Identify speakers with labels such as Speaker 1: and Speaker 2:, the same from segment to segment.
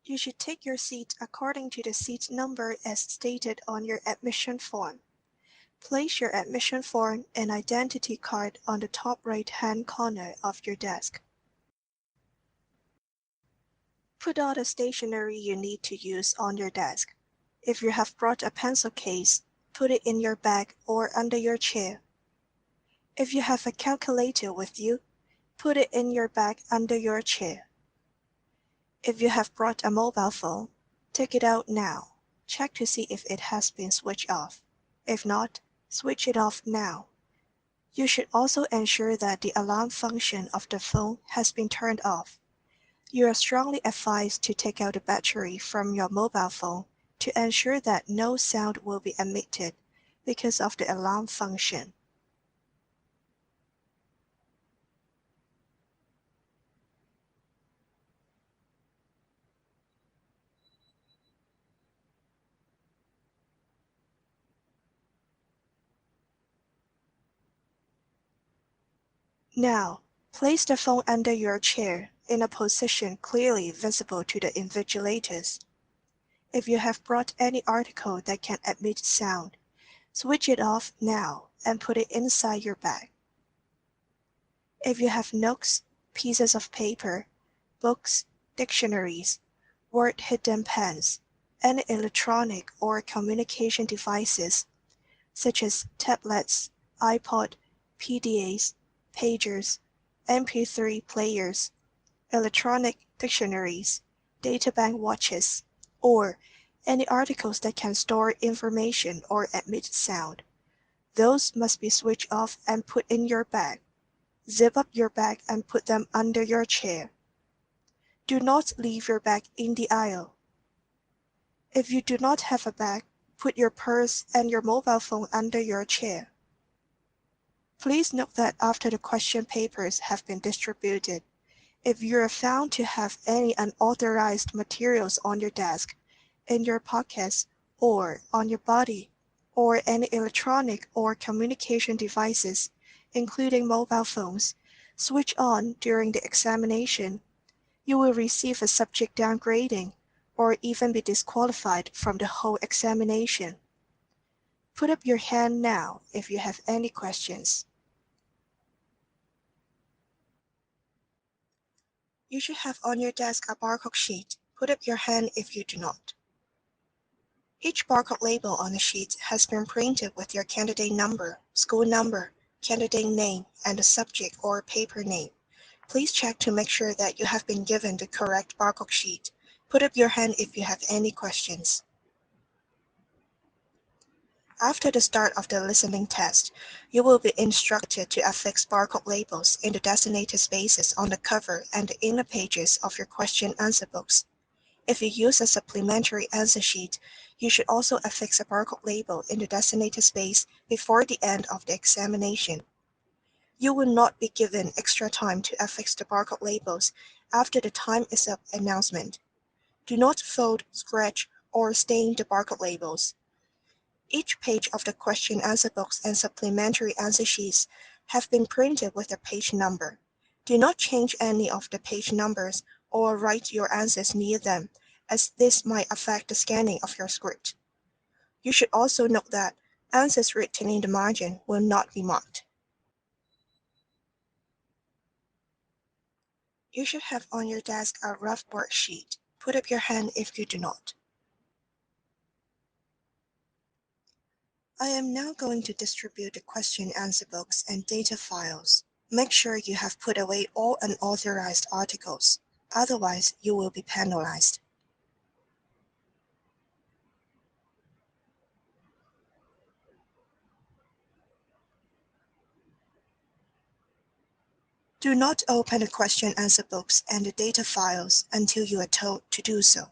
Speaker 1: You should take your seat according to the seat number as stated on your admission form. Place your admission form and identity card on the top right-hand corner of your desk. Put all the stationery you need to use on your desk. If you have brought a pencil case, put it in your bag or under your chair. If you have a calculator with you, put it in your bag under your chair. If you have brought a mobile phone, take it out now. Check to see if it has been switched off. If not, switch it off now. You should also ensure that the alarm function of the phone has been turned off. You are strongly advised to take out the battery from your mobile phone to ensure that no sound will be emitted because of the alarm function. Now, place the phone under your chair in a position clearly visible to the invigilators. If you have brought any article that can emit sound, switch it off now and put it inside your bag. If you have notes, pieces of paper, books, dictionaries, word-hidden pens, and electronic or communication devices, such as tablets, iPod, PDAs, pagers, MP3 players, electronic dictionaries, databank watches, or any articles that can store information or emit sound. Those must be switched off and put in your bag. Zip up your bag and put them under your chair. Do not leave your bag in the aisle. If you do not have a bag, put your purse and your mobile phone under your chair. Please note that after the question papers have been distributed, if you are found to have any unauthorized materials on your desk, in your pockets, or on your body, or any electronic or communication devices, including mobile phones, switch on during the examination, you will receive a subject downgrading or even be disqualified from the whole examination. Put up your hand now if you have any questions. You should have on your desk a barcode sheet. Put up your hand if you do not. Each barcode label on the sheet has been printed with your candidate number, school number, candidate name, and the subject or paper name. Please check to make sure that you have been given the correct barcode sheet. Put up your hand if you have any questions. After the start of the listening test, you will be instructed to affix barcode labels in the designated spaces on the cover and the inner pages of your question answer books. If you use a supplementary answer sheet, you should also affix a barcode label in the designated space before the end of the examination. You will not be given extra time to affix the barcode labels after the time is up announcement. Do not fold, scratch, or stain the barcode labels. Each page of the question answer books and supplementary answer sheets have been printed with a page number. Do not change any of the page numbers or write your answers near them, as this might affect the scanning of your script. You should also note that answers written in the margin will not be marked. You should have on your desk a rough worksheet. Put up your hand if you do not. I am now going to distribute the question answer books and data files. Make sure you have put away all unauthorized articles. Otherwise, you will be penalized. Do not open the question answer books and the data files until you are told to do so.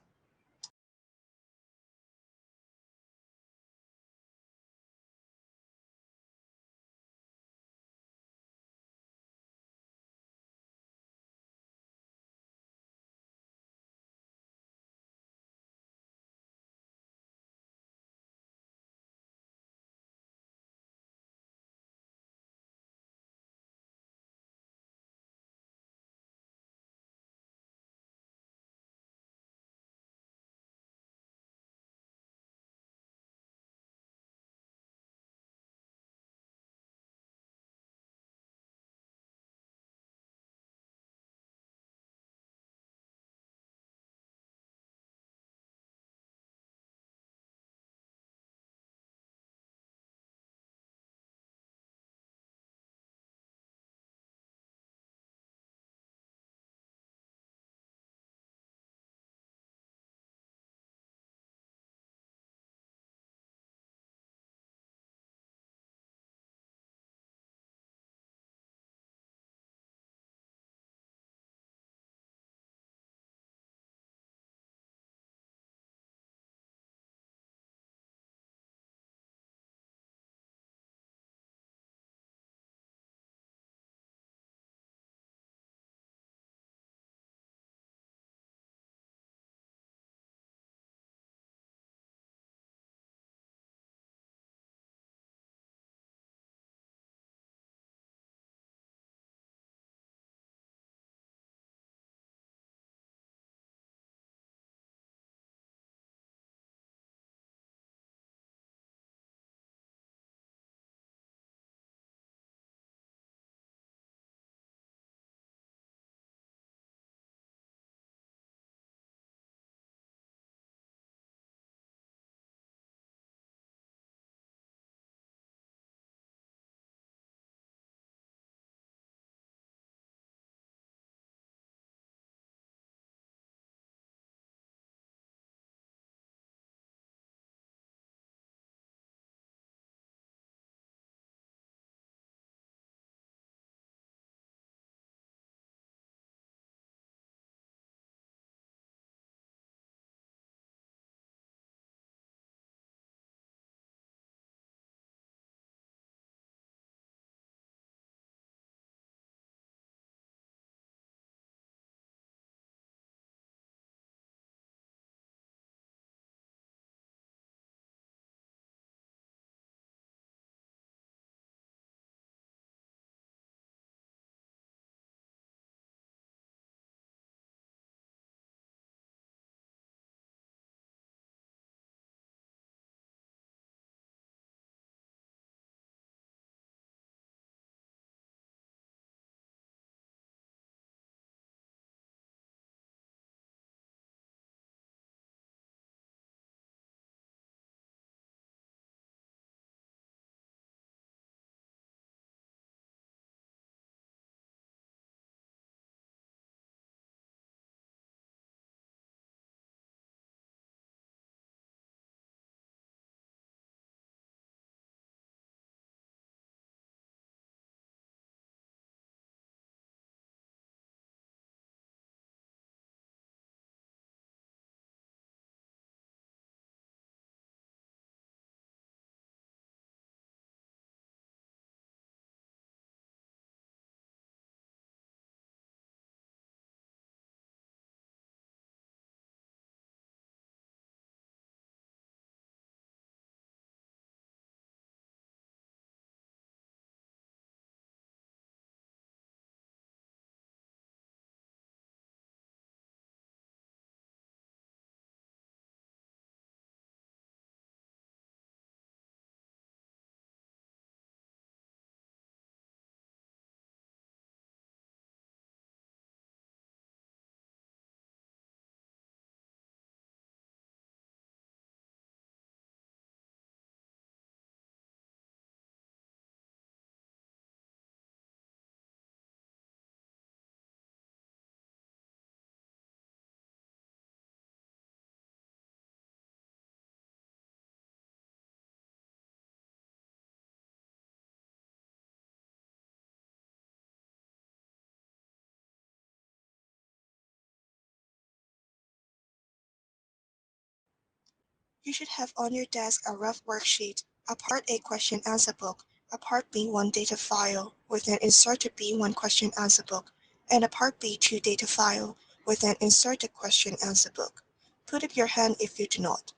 Speaker 1: You should have on your desk a rough worksheet, a Part A question answer book, a Part B1 data file with an inserted B1 question answer book, and a Part B2 data file with an inserted question answer book. Put up your hand if you do not.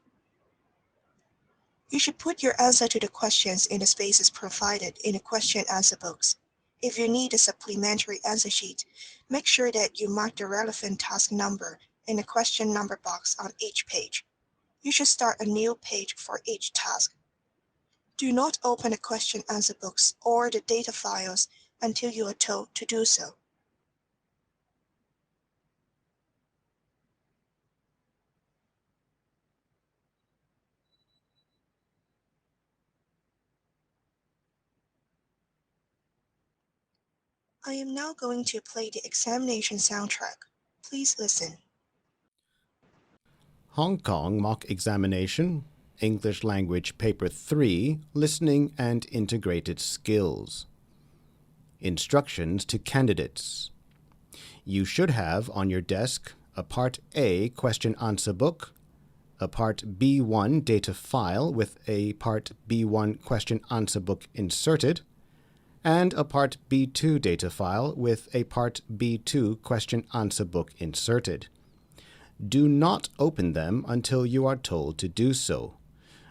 Speaker 1: You should put your answer to the questions in the spaces provided in the question answer books. If you need a supplementary answer sheet, make sure that you mark the relevant task number in the question number box on each page. You should start a new page for each task. Do not open the question answer books or the data files until you are told to do so. I am now going to play the examination soundtrack. Please listen.
Speaker 2: Hong Kong Mock Examination, English Language Paper 3, Listening and Integrated Skills. Instructions to candidates. You should have on your desk a Part A question-answer book, a Part B1 data file with a Part B1 question-answer book inserted, and a Part B2 data file with a Part B2 question-answer book inserted. Do not open them until you are told to do so.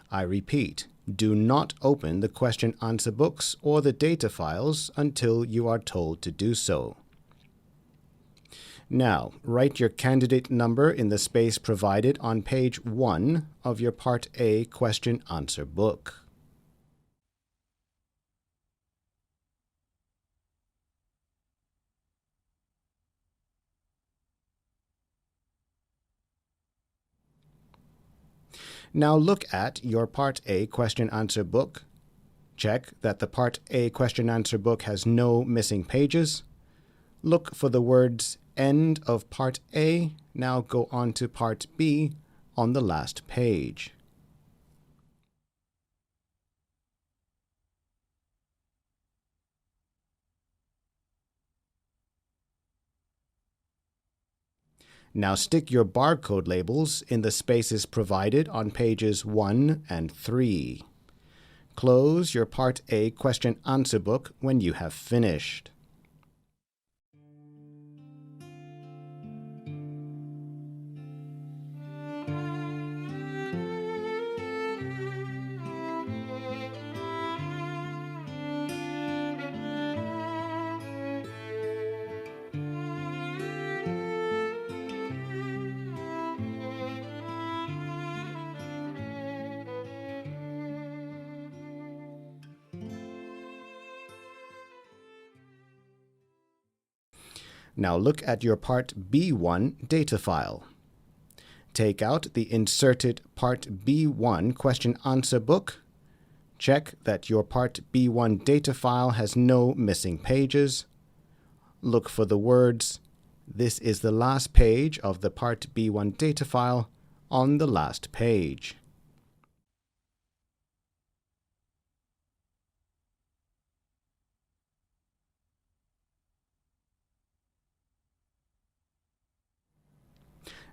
Speaker 2: I repeat, do not open the question-answer books or the data files until you are told to do so. Now, write your candidate number in the space provided on page 1 of your Part A question-answer book. Now look at your Part A question-answer book. Check that the Part A question-answer book has no missing pages. Look for the words "End of Part A." Now go on to Part B on the last page. Now stick your barcode labels in the spaces provided on pages 1 and 3. Close your Part A question-answer book when you have finished. Now look at your Part B1 data file. Take out the inserted Part B1 question-answer book. Check that your Part B1 data file has no missing pages. Look for the words "This is the last page of the Part B1 data file" on the last page.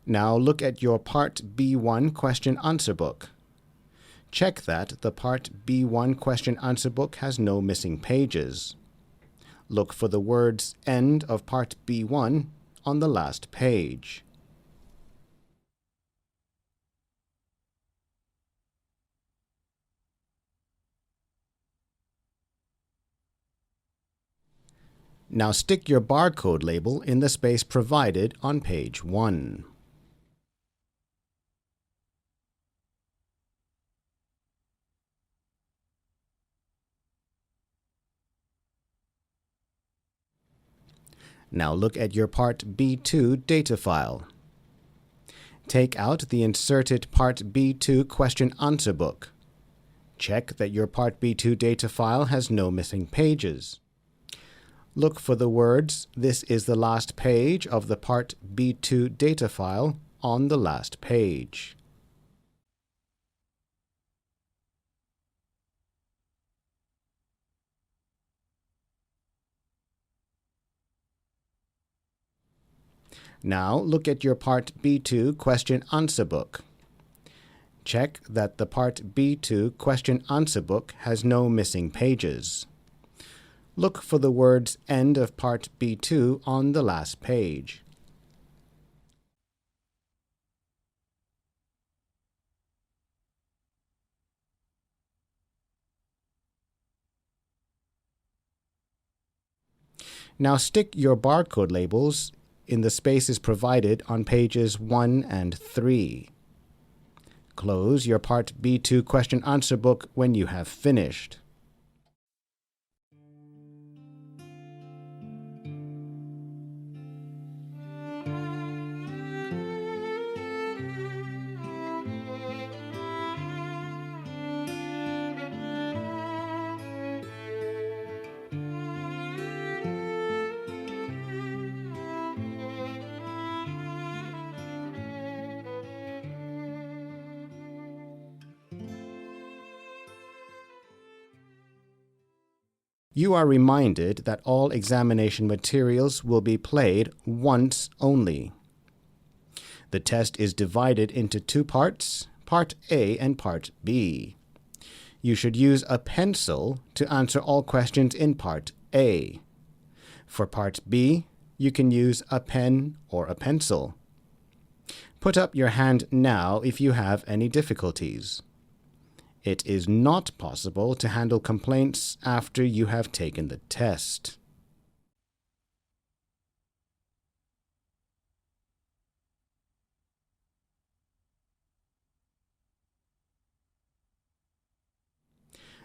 Speaker 2: Now look at your Part B1 question-answer book. Check that the Part B1 question-answer book has no missing pages. Look for the words "End of Part B1" on the last page. Now stick your barcode label in the space provided on page 1. Now look at your Part B2 data file. Take out the inserted Part B2 question-answer book. Check that your Part B2 data file has no missing pages. Look for the words "This is the last page of the Part B2 data file" on the last page. Now look at your Part B2 question-answer book. Check that the Part B2 question answer book has no missing pages. Look for the words End of Part B2 on the last page. Now stick your barcode labels in the spaces provided on pages 1 and 3. Close your Part B2 question answer book when you have finished. You are reminded that all examination materials will be played once only. The test is divided into two parts, Part A and Part B. You should use a pencil to answer all questions in Part A. For Part B, you can use a pen or a pencil. Put up your hand now if you have any difficulties. It is not possible to handle complaints after you have taken the test.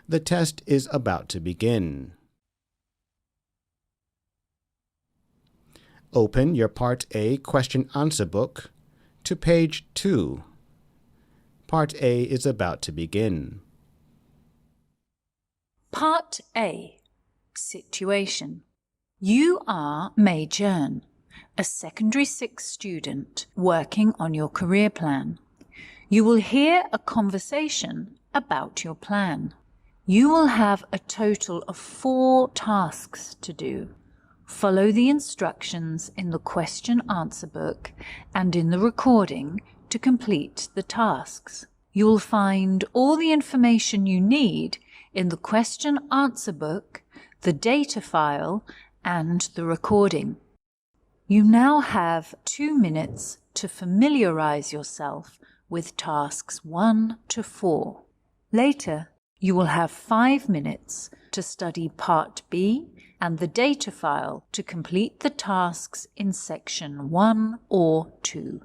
Speaker 2: The test is about to begin. Open your Part A question answer book to page 2. Part A is about to begin.
Speaker 3: Part A. Situation. You are Mei Jern, a Secondary 6 student working on your career plan. You will hear a conversation about your plan. You will have a total of 4 tasks to do. Follow the instructions in the question answer book and in the recording to complete the tasks. You will find all the information you need in the question answer book, the data file, and the recording. You now have 2 minutes to familiarize yourself with tasks 1 to 4. Later, you will have 5 minutes to study Part B and the data file to complete the tasks in Section 1 or 2.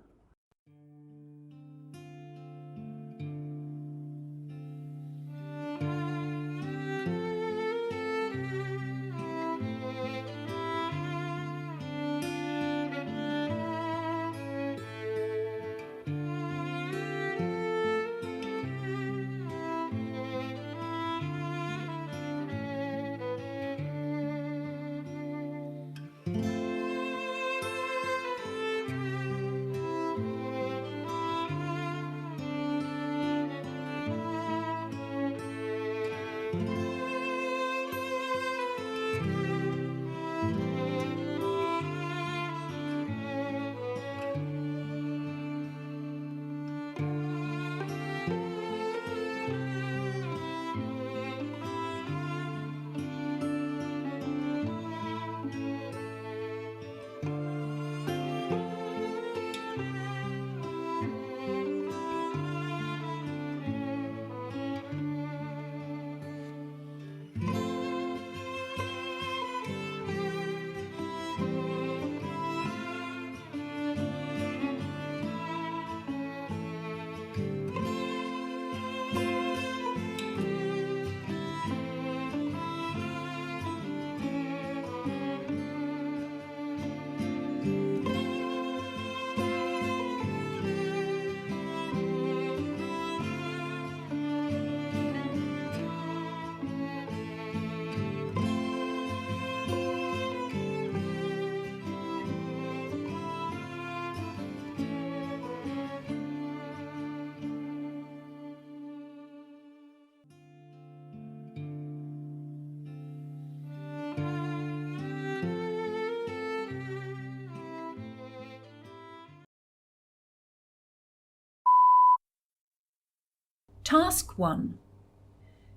Speaker 3: Task 1.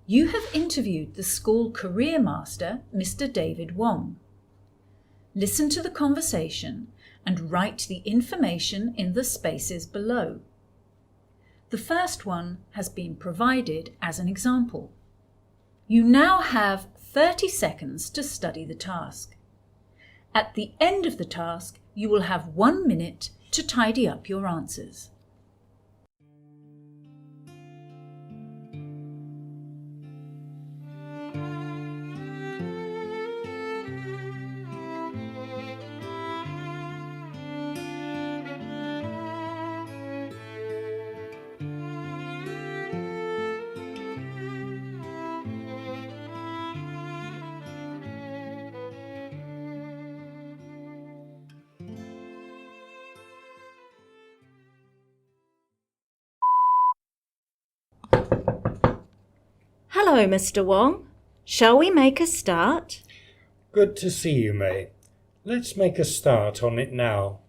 Speaker 3: You have interviewed the school career master, Mr. David Wong. Listen to the conversation and write the information in the spaces below. The first one has been provided as an example. You now have 30 seconds to study the task. At the end of the task, you will have 1 minute to tidy up your answers.
Speaker 4: Hello, Mr. Wong. Shall we make a start?
Speaker 5: Good to see you, May. Let's make a start on it now.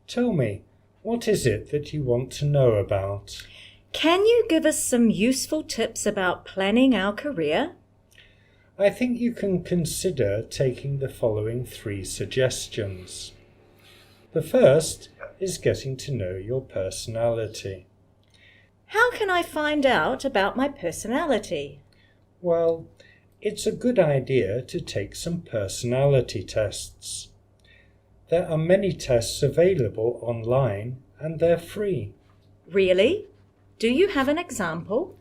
Speaker 5: Tell me, what is it that you want to know about?
Speaker 4: Can you give us some useful tips about planning our career?
Speaker 5: I think you can consider taking the following 3 suggestions. The first is getting to know your personality.
Speaker 4: How can I find out about my personality?
Speaker 5: Well, it's a good idea to take some personality tests. There are many tests available online and they're free.
Speaker 4: Really? Do you have an example?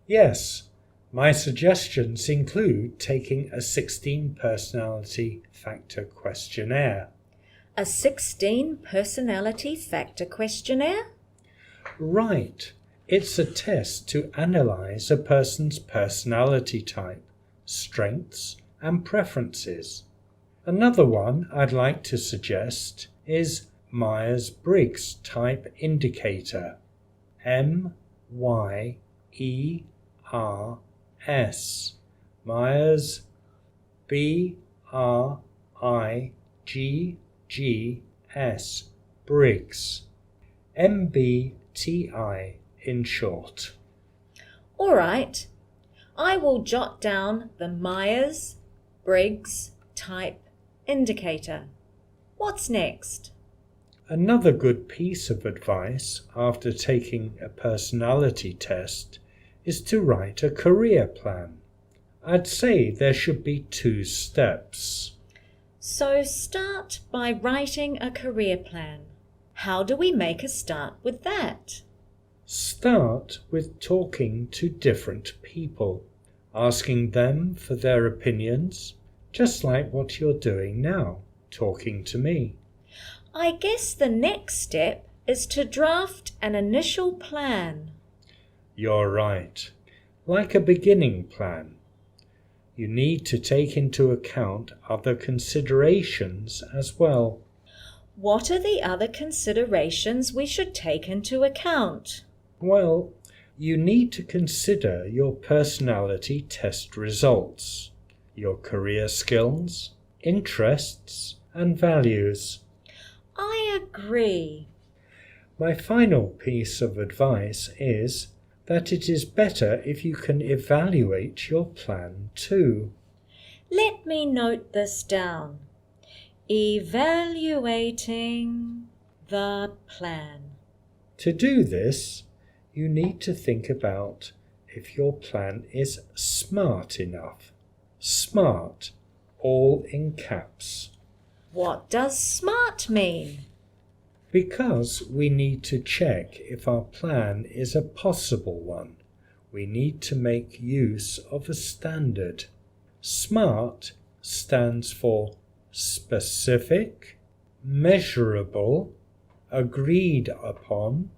Speaker 5: Yes, my suggestions include taking a 16 personality factor questionnaire.
Speaker 4: A 16 personality factor questionnaire?
Speaker 5: Right. It's a test to analyse a person's personality type, strengths and preferences. Another one I'd like to suggest is Myers-Briggs Type Indicator, M-Y-E-R-S, Myers, B-R-I-G-G-S, Briggs, MBTI in short.
Speaker 4: All right. I will jot down the Myers-Briggs Type Indicator. What's next?
Speaker 5: Another good piece of advice after taking a personality test is to write a career plan. I'd say there should be 2 steps.
Speaker 4: So start by writing a career plan. How do we make a start with that?
Speaker 5: Start with talking to different people, asking them for their opinions, just like what you're doing now, talking to me.
Speaker 4: I guess the next step is to draft an initial plan.
Speaker 5: You're right. Like a beginning plan. You need to take into account other considerations as well.
Speaker 4: What are the other considerations we should take into account?
Speaker 5: Well, you need to consider your personality test results, your career skills, interests, and values.
Speaker 4: I agree.
Speaker 5: My final piece of advice is that it is better if you can evaluate your plan too.
Speaker 4: Let me note this down. Evaluating the plan.
Speaker 5: To do this, you need to think about if your plan is smart enough. Smart, all in caps.
Speaker 4: What does SMART mean?
Speaker 5: Because we need to check if our plan is a possible one, we need to make use of a standard. SMART stands for specific, measurable, agreed upon,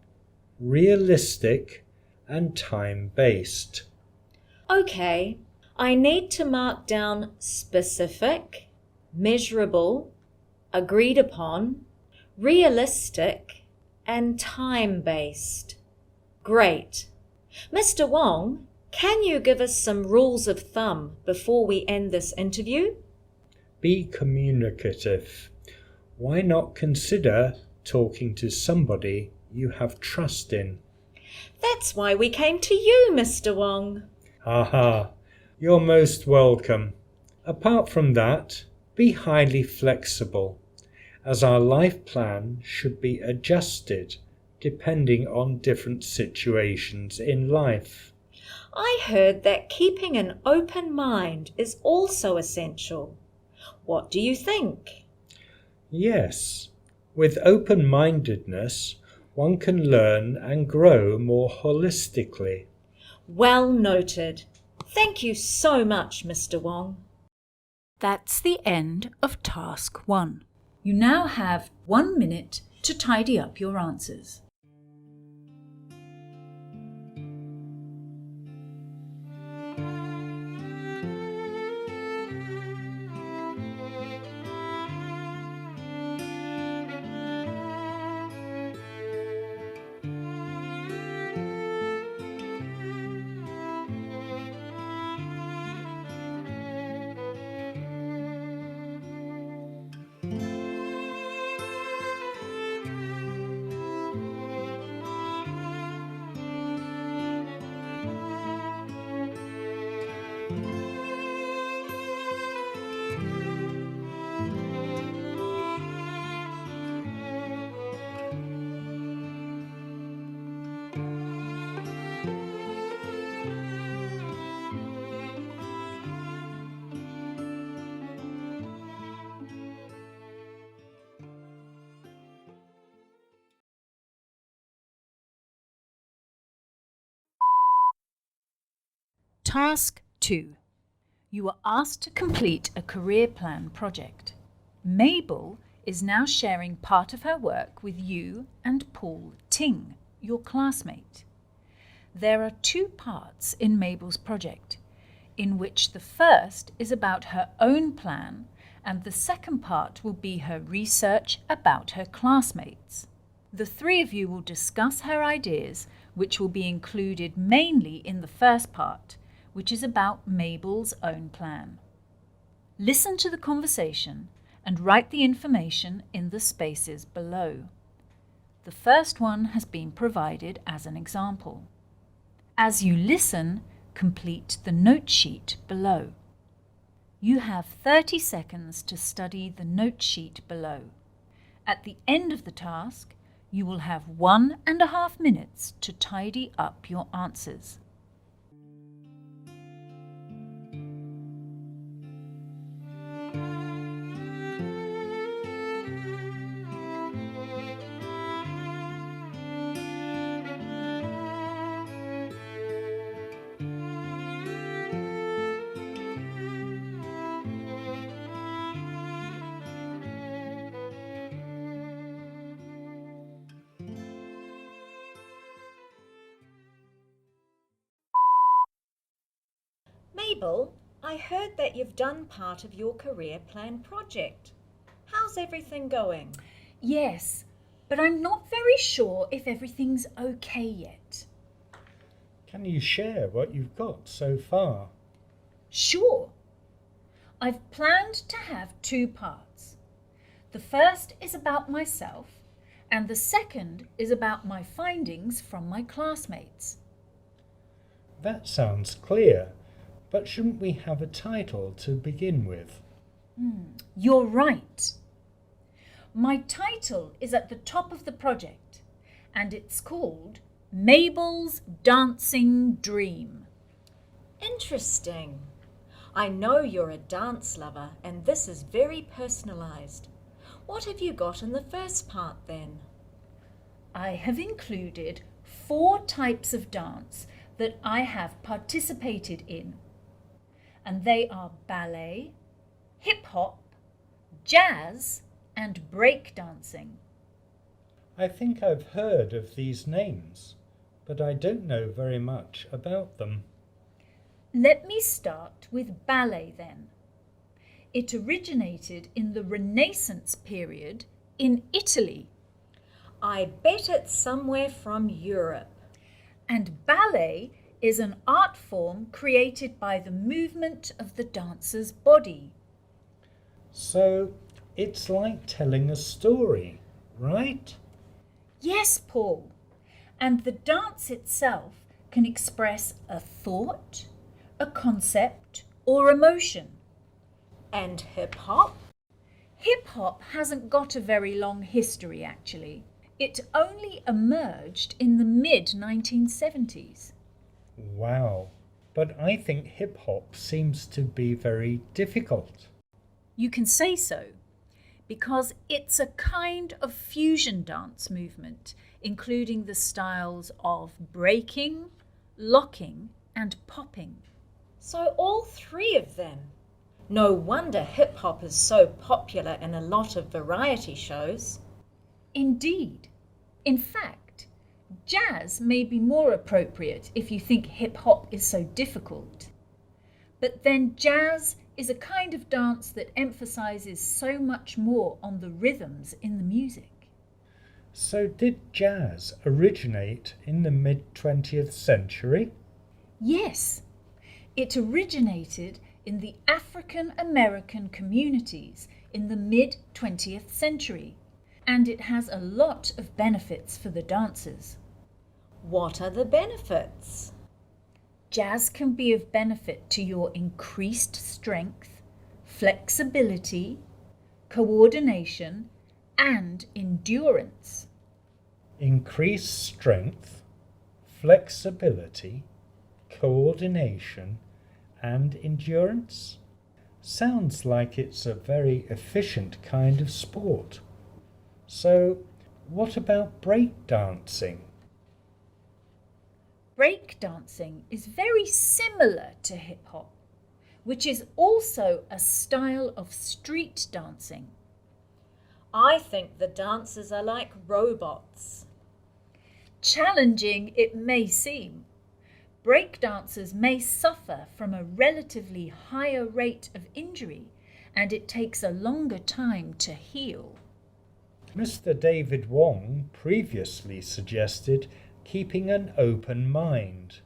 Speaker 5: realistic, and time-based.
Speaker 4: Okay, I need to mark down specific, measurable, agreed upon, realistic, and time-based. Great. Mr. Wong, can you give us some rules of thumb before we end this interview?
Speaker 5: Be communicative. Why not consider talking to somebody you have trust in?
Speaker 4: That's why we came to you, Mr. Wong.
Speaker 5: Aha, you're most welcome. Apart from that, be highly flexible, as our life plan should be adjusted depending on different situations in life.
Speaker 4: I heard that keeping an open mind is also essential. What do you think?
Speaker 5: Yes, with open-mindedness, one can learn and grow more holistically.
Speaker 4: Well noted. Thank you so much, Mr. Wong.
Speaker 3: That's the end of task 1. You now have 1 minute to tidy up your answers. Task 2. You were asked to complete a career plan project. Mabel is now sharing part of her work with you and Paul Ting, your classmate. There are 2 parts in Mabel's project, in which the first is about her own plan and the second part will be her research about her classmates. The 3 of you will discuss her ideas, which will be included mainly in the first part, which is about Mabel's own plan. Listen to the conversation and write the information in the spaces below. The first one has been provided as an example. As you listen, complete the note sheet below. You have 30 seconds to study the note sheet below. At the end of the task, you will have 1.5 minutes to tidy up your answers.
Speaker 4: Mabel, I heard that you've done part of your career plan project. How's everything going?
Speaker 3: Yes, but I'm not very sure if everything's okay yet.
Speaker 5: Can you share what you've got so far?
Speaker 3: Sure. I've planned to have 2 parts. The first is about myself, and the second is about my findings from my classmates.
Speaker 5: That sounds clear, but shouldn't we have a title to begin with?
Speaker 3: You're right. My title is at the top of the project, and it's called Mabel's Dancing Dream.
Speaker 4: Interesting. I know you're a dance lover and this is very personalised. What have you got in the first part then?
Speaker 3: I have included 4 types of dance that I have participated in, and they are ballet, hip-hop, jazz and break dancing.
Speaker 5: I think I've heard of these names, but I don't know very much about them.
Speaker 3: Let me start with ballet then. It originated in the Renaissance period in Italy.
Speaker 4: I bet it's somewhere from Europe.
Speaker 3: And ballet is an art form created by the movement of the dancer's body.
Speaker 5: So it's like telling a story, right?
Speaker 3: Yes, Paul. and the dance itself can express a thought, a concept, or emotion.
Speaker 4: And hip-hop?
Speaker 3: Hip-hop hasn't got a very long history, actually. It only emerged in the mid-1970s.
Speaker 5: Wow, but I think hip-hop seems to be very difficult.
Speaker 3: You can say so, because it's a kind of fusion dance movement, including the styles of breaking, locking, and popping.
Speaker 4: So all three of them. No wonder hip-hop is so popular in a lot of variety shows.
Speaker 3: Indeed. In fact, jazz may be more appropriate if you think hip-hop is so difficult. But then jazz is a kind of dance that emphasises so much more on the rhythms in the music.
Speaker 5: So did jazz originate in the mid-20th century?
Speaker 3: Yes, it originated in the African American communities in the mid-20th century, and it has a lot of benefits for the dancers.
Speaker 4: What are the benefits?
Speaker 3: Jazz can be of benefit to your increased strength, flexibility, coordination, and endurance.
Speaker 5: Increased strength, flexibility, coordination, and endurance? Sounds like it's a very efficient kind of sport. So, what about breakdancing?
Speaker 3: Breakdancing is very similar to hip-hop, which is also a style of street dancing.
Speaker 4: I think the dancers are like robots.
Speaker 3: Challenging it may seem, breakdancers may suffer from a relatively higher rate of injury, and it takes a longer time to heal.
Speaker 5: Mr. David Wong previously suggested keeping an open mind.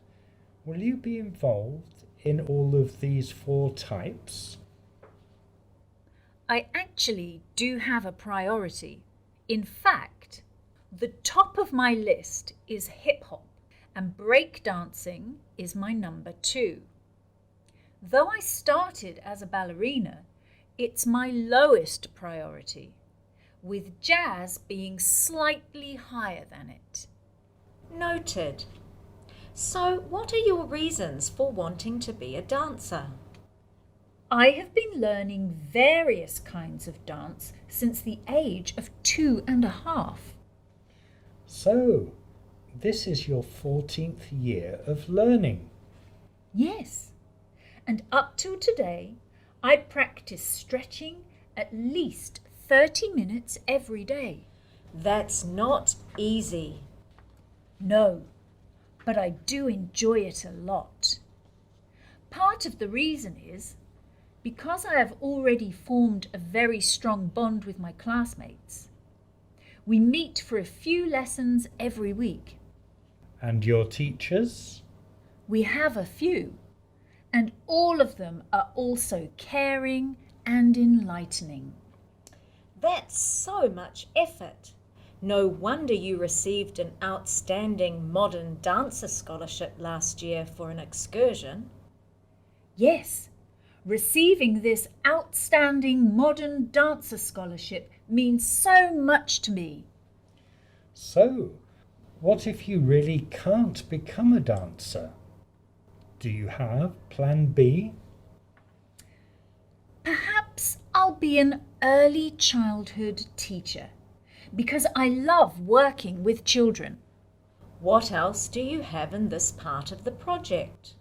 Speaker 5: Will you be involved in all of these 4 types?
Speaker 3: I actually do have a priority. In fact, the top of my list is hip-hop, and breakdancing is my number 2. Though I started as a ballerina, it's my lowest priority, with jazz being slightly higher than it.
Speaker 4: Noted. So, what are your reasons for wanting to be a dancer?
Speaker 3: I have been learning various kinds of dance since the age of 2.5.
Speaker 5: So, this is your 14th year of learning.
Speaker 3: Yes, and up till today, I practice stretching at least 30 minutes every day.
Speaker 4: That's not easy.
Speaker 3: No, but I do enjoy it a lot. Part of the reason is because I have already formed a very strong bond with my classmates. We meet for a few lessons every week.
Speaker 5: And your teachers?
Speaker 3: We have a few, and all of them are also caring and enlightening.
Speaker 4: That's so much effort. No wonder you received an outstanding modern dancer scholarship last year for an excursion.
Speaker 3: Yes, receiving this outstanding modern dancer scholarship means so much to me.
Speaker 5: So, what if you really can't become a dancer? Do you have plan B?
Speaker 3: Perhaps I'll be an early childhood teacher because I love working with children.
Speaker 4: What else do you have in this part of the project?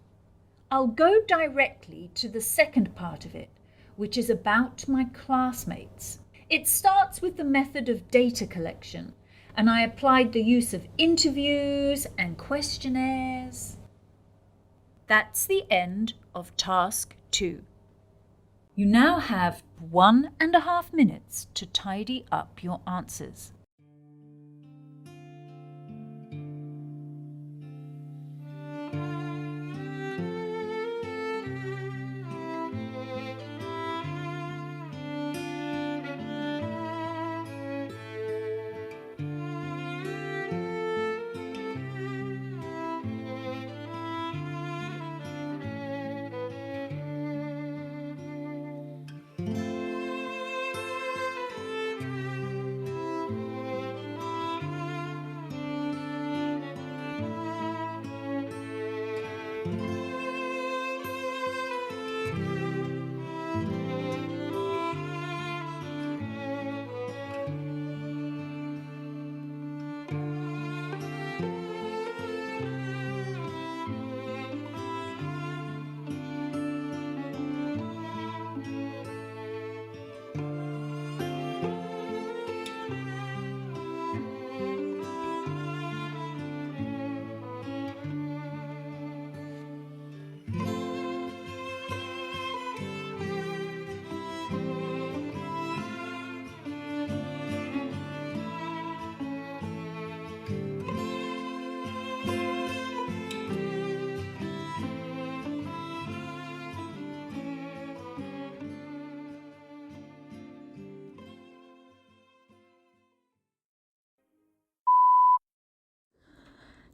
Speaker 3: I'll go directly to the second part of it, which is about my classmates. It starts with the method of data collection, and I applied the use of interviews and questionnaires. That's the end of task 2. You now have 1.5 minutes to tidy up your answers.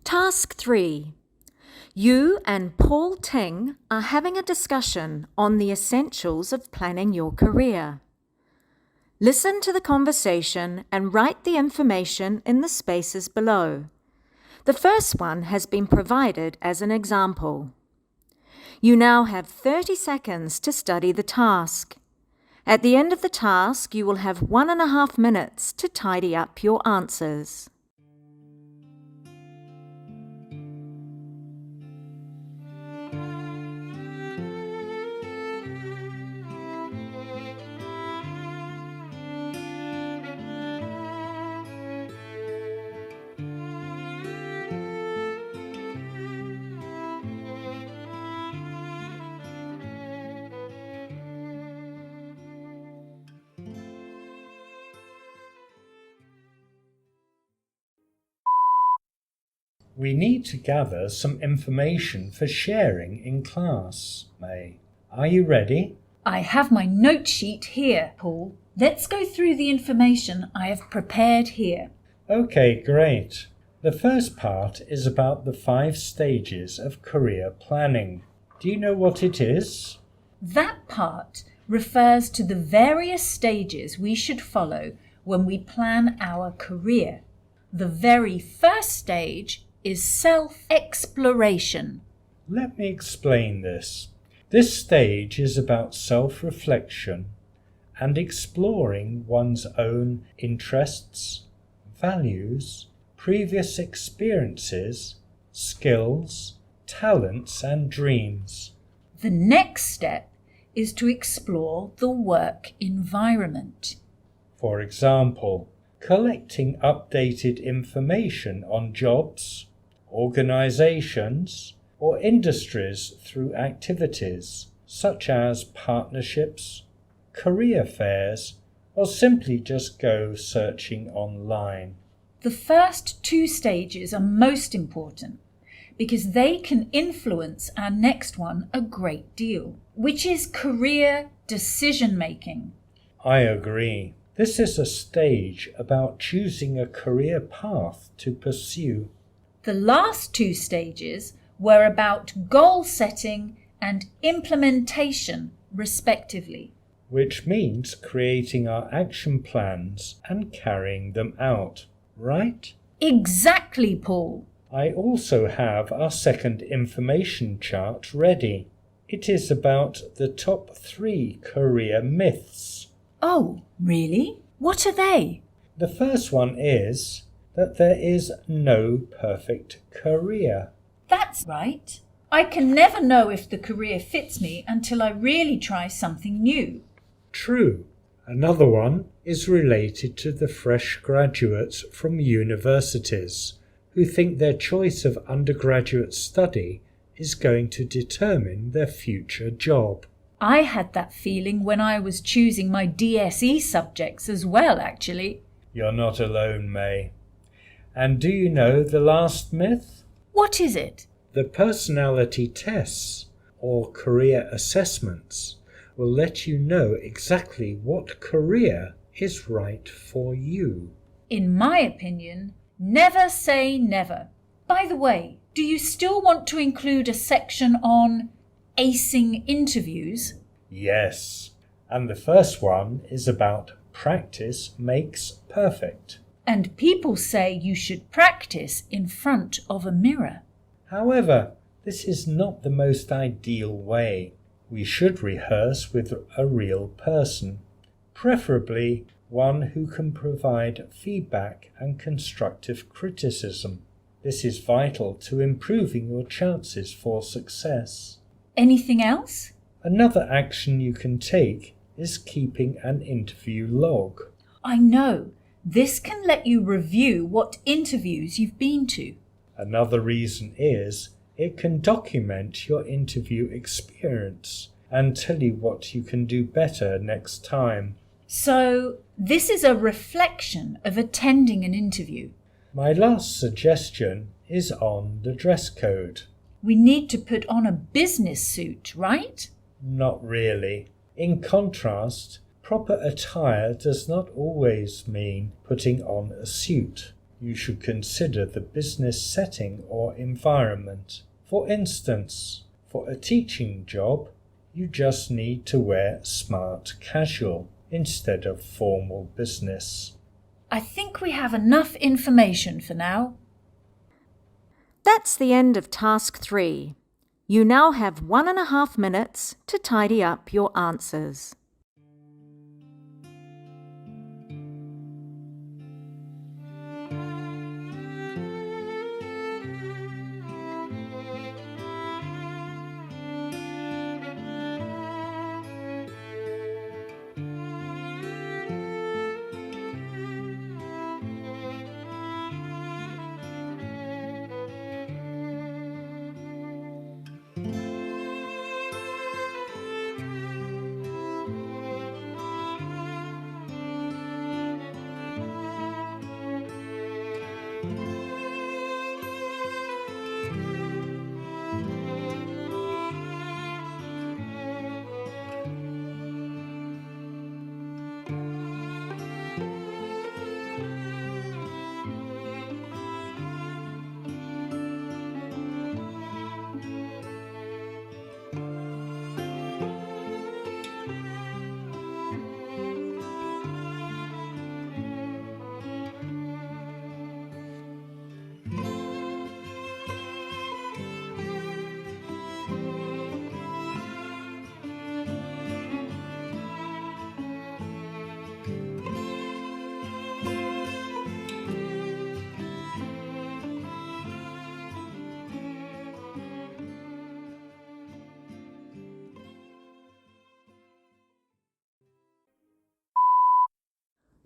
Speaker 4: Task 3. You and Paul Ting are having a discussion on the essentials of planning your career. Listen to the conversation and write the information in the spaces below. The first one has been provided as an example. You now have 30 seconds to study the task. At the end of the task, you will have 1.5 minutes to tidy up your answers.
Speaker 5: We need to gather some information for sharing in class, May. Are you ready?
Speaker 3: I have my note sheet here, Paul. Let's go through the information I have prepared here.
Speaker 5: Okay, great. The first part is about the 5 stages of career planning. Do you know what it is?
Speaker 3: That part refers to the various stages we should follow when we plan our career. The very first stage is self-exploration.
Speaker 5: Let me explain this. This stage is about self-reflection and exploring one's own interests, values, previous experiences, skills, talents and dreams.
Speaker 3: The next step is to explore the work environment.
Speaker 5: For example, collecting updated information on jobs, organizations, or industries through activities such as partnerships, career fairs, or simply just go searching online.
Speaker 3: The first 2 stages are most important because they can influence our next one a great deal, which is career decision-making.
Speaker 5: I agree. This is a stage about choosing a career path to pursue.
Speaker 3: The last 2 stages were about goal setting and implementation, respectively.
Speaker 5: Which means creating our action plans and carrying them out, right?
Speaker 3: Exactly, Paul.
Speaker 5: I also have our second information chart ready. It is about the top 3 career myths.
Speaker 3: Oh, really? What are they?
Speaker 5: The first one is that there is no perfect career.
Speaker 3: That's right. I can never know if the career fits me until I really try something new.
Speaker 5: True. Another one is related to the fresh graduates from universities who think their choice of undergraduate study is going to determine their future job.
Speaker 3: I had that feeling when I was choosing my DSE subjects as well, actually.
Speaker 5: You're not alone, May. And do you know the last myth?
Speaker 3: What is it?
Speaker 5: The personality tests, or career assessments, will let you know exactly what career is right for you.
Speaker 3: In my opinion, never say never. By the way, do you still want to include a section on acing interviews?
Speaker 5: Yes, and the first one is about practice makes perfect.
Speaker 3: And people say you should practice in front of a mirror.
Speaker 5: However, this is not the most ideal way. We should rehearse with a real person, preferably one who can provide feedback and constructive criticism. This is vital to improving your chances for success.
Speaker 3: Anything else?
Speaker 5: Another action you can take is keeping an interview log.
Speaker 3: I know. This can let you review what interviews you've been to.
Speaker 5: Another reason is it can document your interview experience and tell you what you can do better next time.
Speaker 3: So, this is a reflection of attending an interview.
Speaker 5: My last suggestion is on the dress code.
Speaker 3: We need to put on a business suit, right?
Speaker 5: Not really. In contrast, proper attire does not always mean putting on a suit. you should consider the business setting or environment. For instance, for a teaching job, you just need to wear smart casual instead of formal business.
Speaker 3: I think we have enough information for now.
Speaker 6: That's the end of Task 3. You now have 1.5 minutes to tidy up your answers.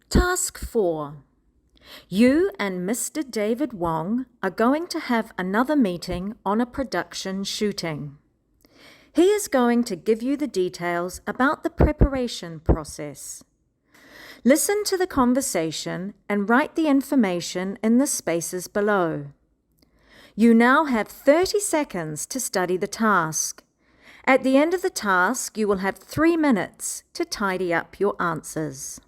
Speaker 6: Task 4. You and Mr. David Wong are going to have another meeting on a production shooting. He is going to give you the details about the preparation process. Listen to the conversation and write the information in the spaces below. You now have 30 seconds to study the task. At the end of the task, you will have 3 minutes to tidy up your answers.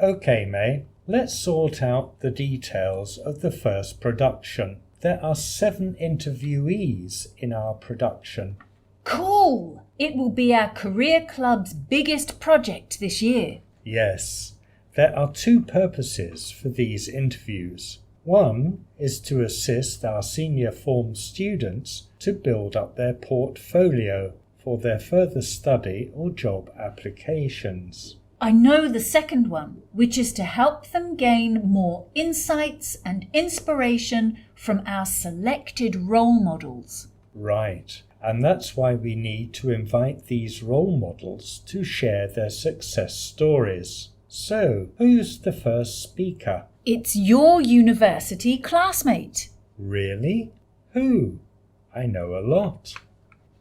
Speaker 5: Okay, May, let's sort out the details of the first production. There are 7 interviewees in our production.
Speaker 3: Cool! It will be our career club's biggest project this year.
Speaker 5: Yes, there are 2 purposes for these interviews. One is to assist our senior form students to build up their portfolio for their further study or job applications.
Speaker 3: I know the second one, which is to help them gain more insights and inspiration from our selected role models.
Speaker 5: Right, and that's why we need to invite these role models to share their success stories. So, who's the first speaker?
Speaker 3: It's your university classmate.
Speaker 5: Really? Who? I know a lot.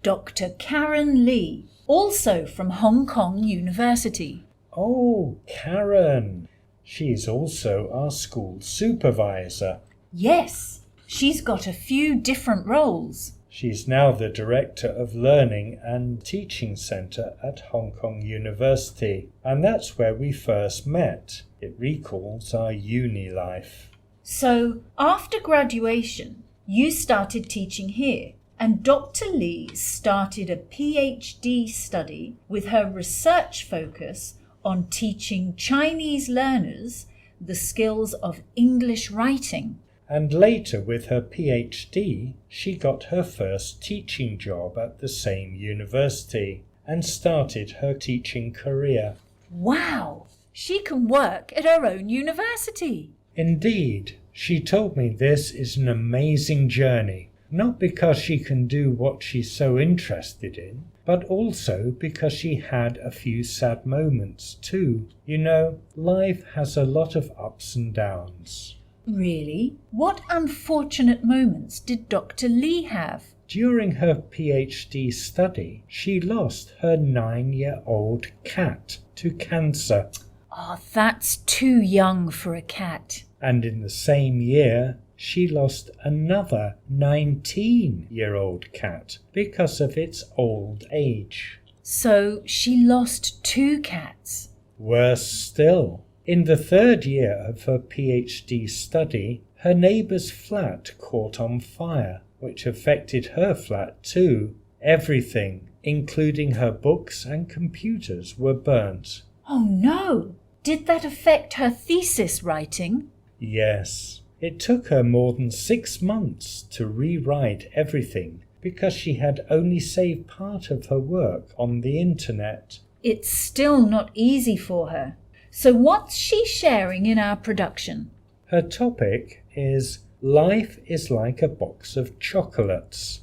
Speaker 3: Dr. Karen Lee, also from Hong Kong University.
Speaker 5: Oh, Karen. She's also our school supervisor.
Speaker 3: Yes, she's got a few different roles.
Speaker 5: She's now the Director of Learning and Teaching Centre at Hong Kong University, and that's where we first met. It recalls our uni life.
Speaker 3: So, after graduation, you started teaching here, and Dr. Lee started a PhD study with her research focus on teaching Chinese learners the skills of English writing.
Speaker 5: And later, with her PhD, she got her first teaching job at the same university and started her teaching career.
Speaker 3: Wow! She can work at her own university.
Speaker 5: Indeed, she told me this is an amazing journey, not because she can do what she's so interested in, but also because she had a few sad moments too. You know, life has a lot of ups and downs.
Speaker 3: Really? What unfortunate moments did Dr. Lee have?
Speaker 5: During her PhD study, she lost her 9-year-old cat to cancer.
Speaker 3: Oh, that's too young for a cat.
Speaker 5: And in the same year, she lost another 19-year-old cat because of its old age.
Speaker 3: So she lost 2 cats.
Speaker 5: Worse still, in the 3rd year of her PhD study, her neighbour's flat caught on fire, which affected her flat too. Everything, including her books and computers, were burnt.
Speaker 3: Oh no! Did that affect her thesis writing?
Speaker 5: Yes. It took her more than 6 months to rewrite everything because she had only saved part of her work on the internet.
Speaker 3: It's still not easy for her. So what's she sharing in our production?
Speaker 5: Her topic is Life is like a box of chocolates.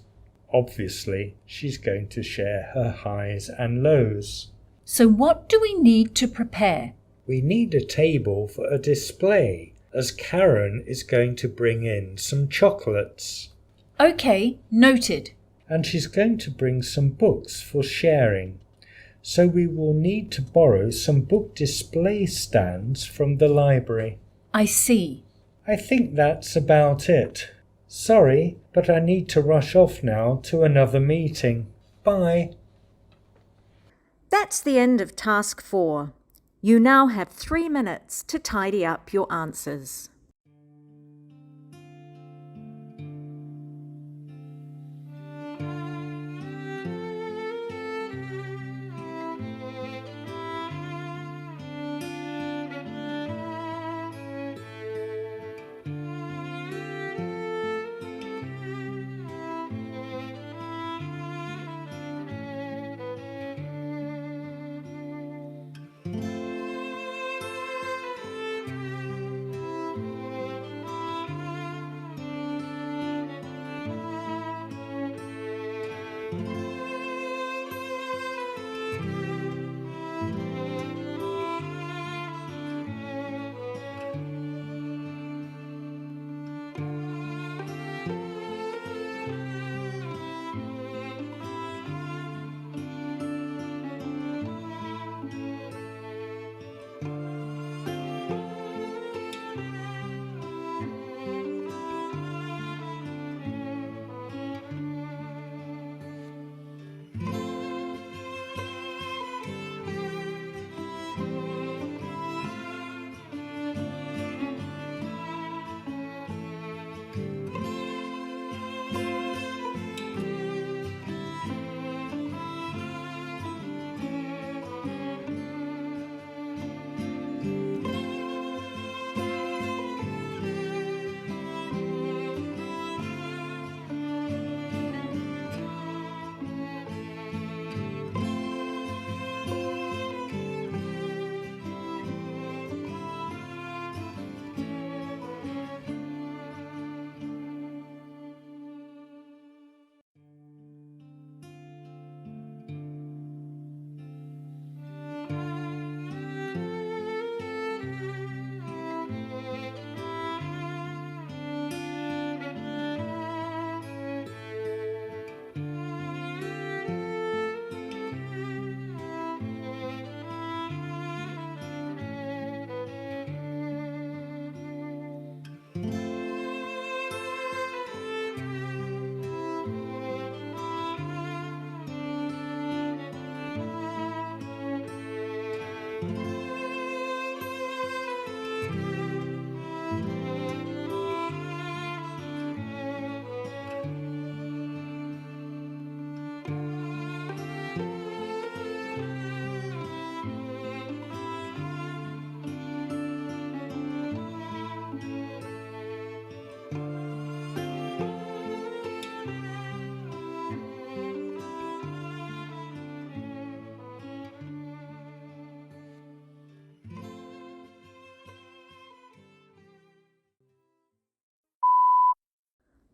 Speaker 5: Obviously, she's going to share her highs and lows.
Speaker 3: So what do we need to prepare?
Speaker 5: We need a table for a display, as Karen is going to bring in some chocolates.
Speaker 3: Okay, noted.
Speaker 5: And she's going to bring some books for sharing. So we will need to borrow some book display stands from the library.
Speaker 3: I see.
Speaker 5: I think that's about it. Sorry, but I need to rush off now to another meeting. Bye.
Speaker 6: That's the end of Task 4. You now have 3 minutes to tidy up your answers.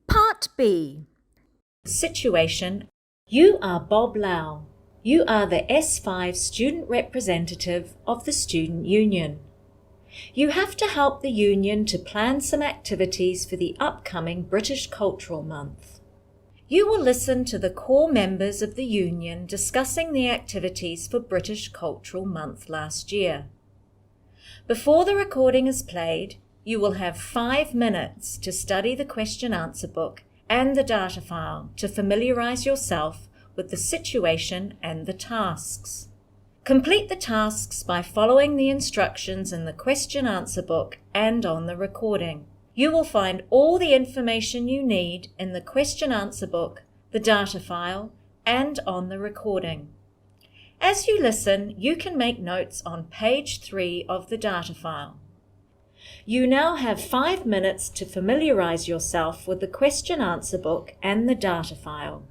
Speaker 6: Part B.
Speaker 4: Situation. You are Bob Lau. You are the S5 student representative of the Student Union. You have to help the Union to plan some activities for the upcoming British Cultural Month. You will listen to the core members of the Union discussing the activities for British Cultural Month last year. Before the recording is played, you will have 5 minutes to study the question-answer book and the data file to familiarise yourself with the situation and the tasks. Complete the tasks by following the instructions in the question-answer book and on the recording. You will find all the information you need in the question-answer book, the data file, and on the recording. As you listen, you can make notes on page 3 of the data file. You now have 5 minutes to familiarise yourself with the question-answer book and the data file.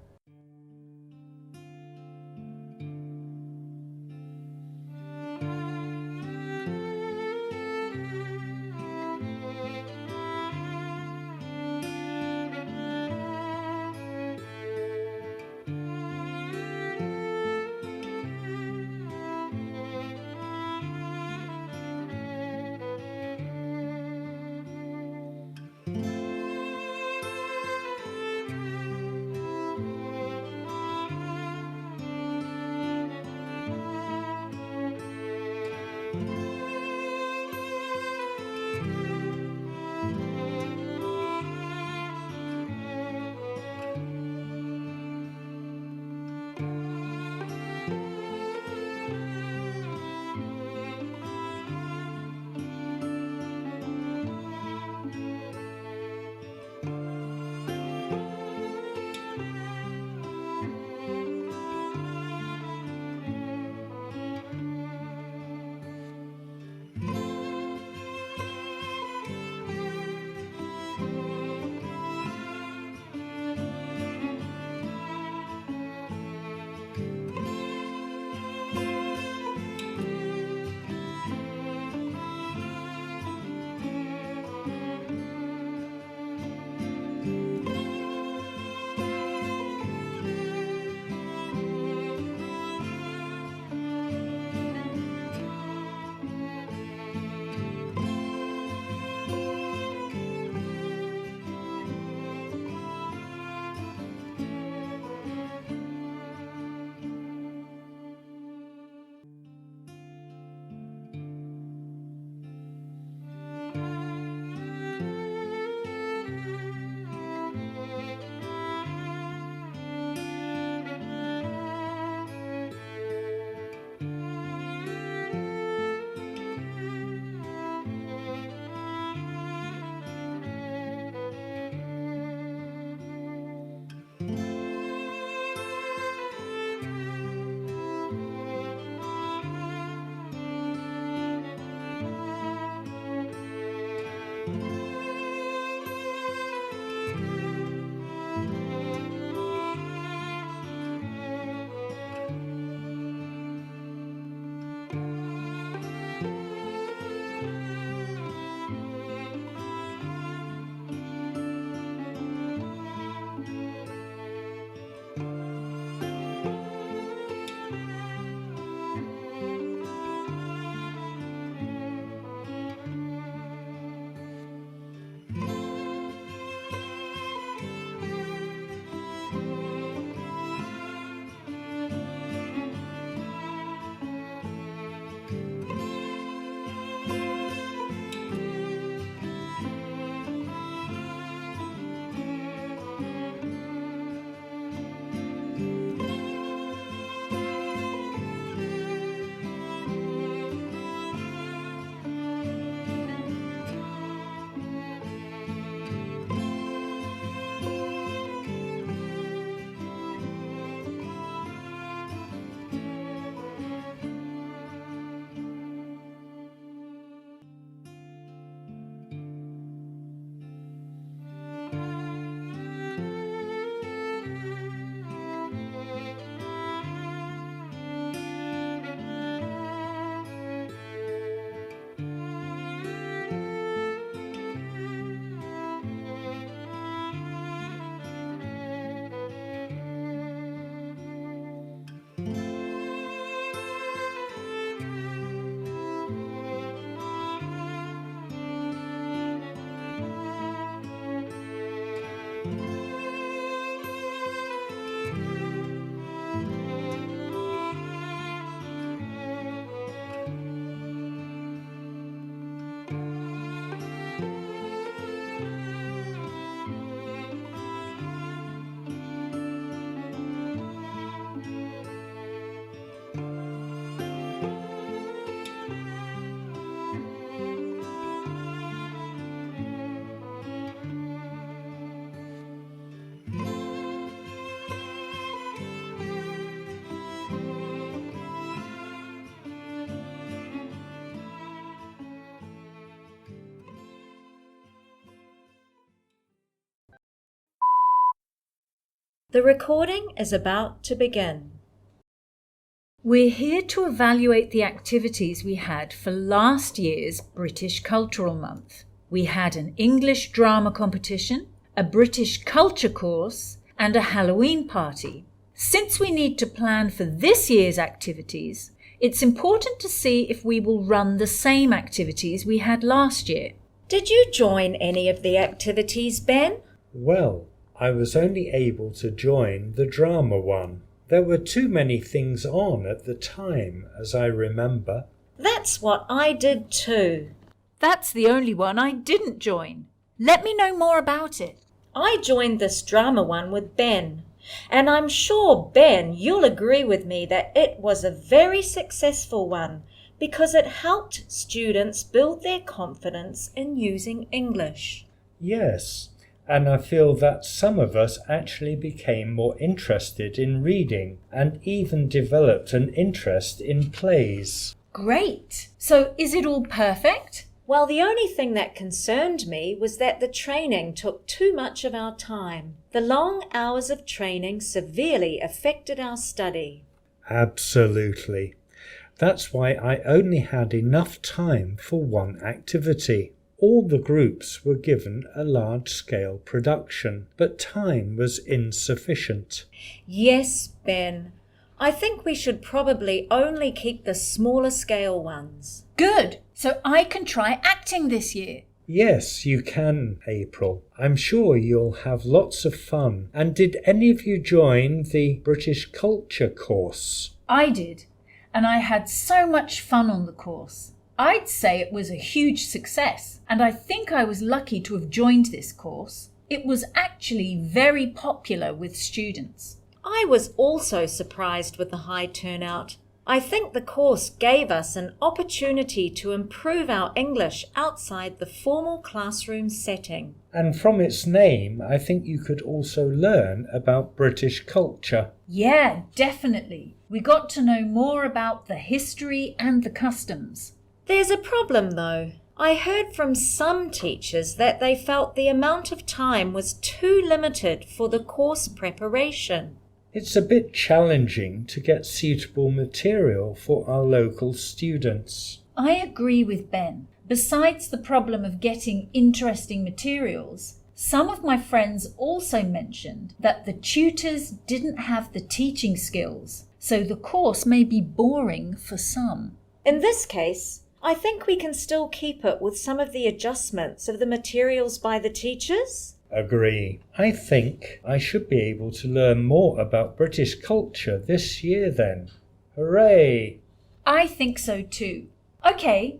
Speaker 4: The recording is about to begin.
Speaker 3: We're here to evaluate the activities we had for last year's British Cultural Month. We had an English drama competition, a British culture course, and a Halloween party. Since we need to plan for this year's activities, it's important to see if we will run the same activities we had last year.
Speaker 4: Did you join any of the activities, Ben?
Speaker 5: Well, I was only able to join the drama one. There were too many things on at the time, as I remember.
Speaker 4: That's what I did too.
Speaker 3: That's the only one I didn't join. Let me know more about it.
Speaker 4: I joined this drama one with Ben, and I'm sure, Ben, you'll agree with me that it was a very successful one because it helped students build their confidence in using English.
Speaker 5: Yes, and I feel that some of us actually became more interested in reading and even developed an interest in plays.
Speaker 3: Great! So is it all perfect?
Speaker 4: Well, the only thing that concerned me was that the training took too much of our time. The long hours of training severely affected our study.
Speaker 5: Absolutely. That's why I only had enough time for one activity. All the groups were given a large-scale production, but time was insufficient.
Speaker 4: Yes, Ben. I think we should probably only keep the smaller scale ones.
Speaker 3: Good! So I can try acting this year.
Speaker 5: Yes, you can, April. I'm sure you'll have lots of fun. And did any of you join the British Culture course?
Speaker 3: I did, and I had so much fun on the course. I'd say it was a huge success, and I think I was lucky to have joined this course. It was actually very popular with students.
Speaker 4: I was also surprised with the high turnout. I think the course gave us an opportunity to improve our English outside the formal classroom setting.
Speaker 5: And from its name, I think you could also learn about British culture.
Speaker 3: Yeah, definitely. We got to know more about the history and the customs.
Speaker 4: There's a problem though. I heard from some teachers that they felt the amount of time was too limited for the course preparation.
Speaker 5: It's a bit challenging to get suitable material for our local students.
Speaker 3: I agree with Ben. Besides the problem of getting interesting materials, some of my friends also mentioned that the tutors didn't have the teaching skills, so the course may be boring for some.
Speaker 4: In this case, I think we can still keep it with some of the adjustments of the materials by the teachers.
Speaker 5: Agree. I think I should be able to learn more about British culture this year then. Hooray!
Speaker 3: I think so too. Okay,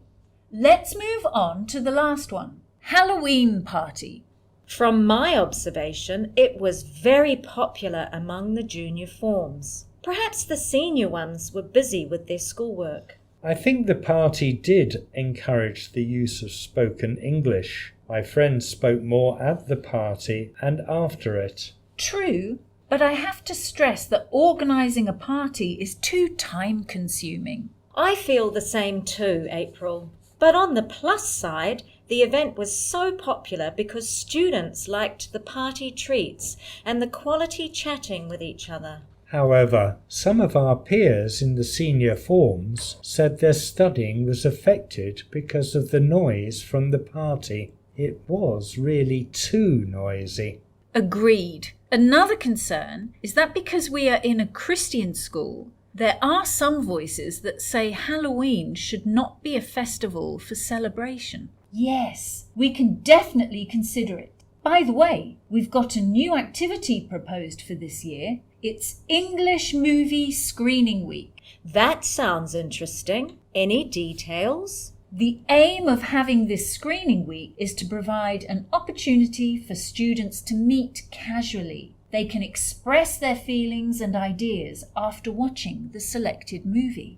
Speaker 3: let's move on to the last one. Halloween party.
Speaker 4: From my observation, it was very popular among the junior forms. Perhaps the senior ones were busy with their schoolwork.
Speaker 5: I think the party did encourage the use of spoken English. My friends spoke more at the party and after it.
Speaker 3: True, but I have to stress that organising a party is too time-consuming.
Speaker 4: I feel the same too, April. But on the plus side, the event was so popular because students liked the party treats and the quality chatting with each other.
Speaker 5: However, some of our peers in the senior forms said their studying was affected because of the noise from the party. It was really too noisy.
Speaker 3: Agreed. Another concern is that because we are in a Christian school, there are some voices that say Halloween should not be a festival for celebration. Yes, we can definitely consider it. By the way, we've got a new activity proposed for this year. It's English Movie Screening Week.
Speaker 4: That sounds interesting. Any details?
Speaker 3: The aim of having this screening week is to provide an opportunity for students to meet casually. They can express their feelings and ideas after watching the selected movie.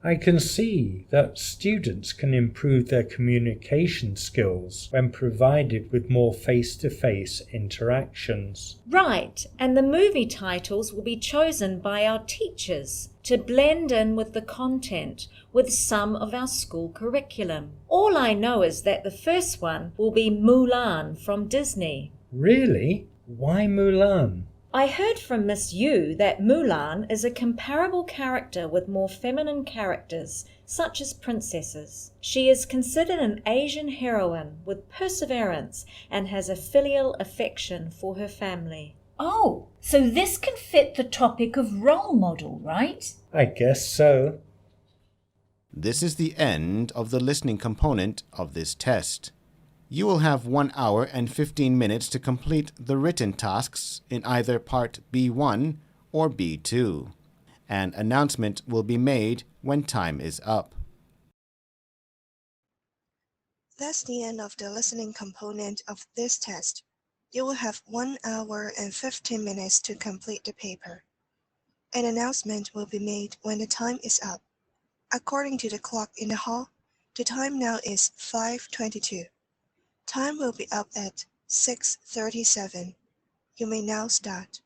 Speaker 5: I can see that students can improve their communication skills when provided with more face-to-face interactions.
Speaker 4: Right, and the movie titles will be chosen by our teachers to blend in with the content with some of our school curriculum. All I know is that the first one will be Mulan from Disney.
Speaker 5: Really? Why Mulan?
Speaker 4: I heard from Miss Yu that Mulan is a comparable character with more feminine characters, such as princesses. She is considered an Asian heroine with perseverance and has a filial affection for her family.
Speaker 3: Oh, so this can fit the topic of role model, right?
Speaker 5: I guess so.
Speaker 2: This is the end of the listening component of this test. You will have 1 hour and 15 minutes to complete the written tasks in either Part B1 or B2. An announcement will be made when time is up.
Speaker 1: That's the end of the listening component of this test. You will have 1 hour and 15 minutes to complete the paper. An announcement will be made when the time is up. According to the clock in the hall, the time now is 5:22. Time will be up at 6:37. You may now start.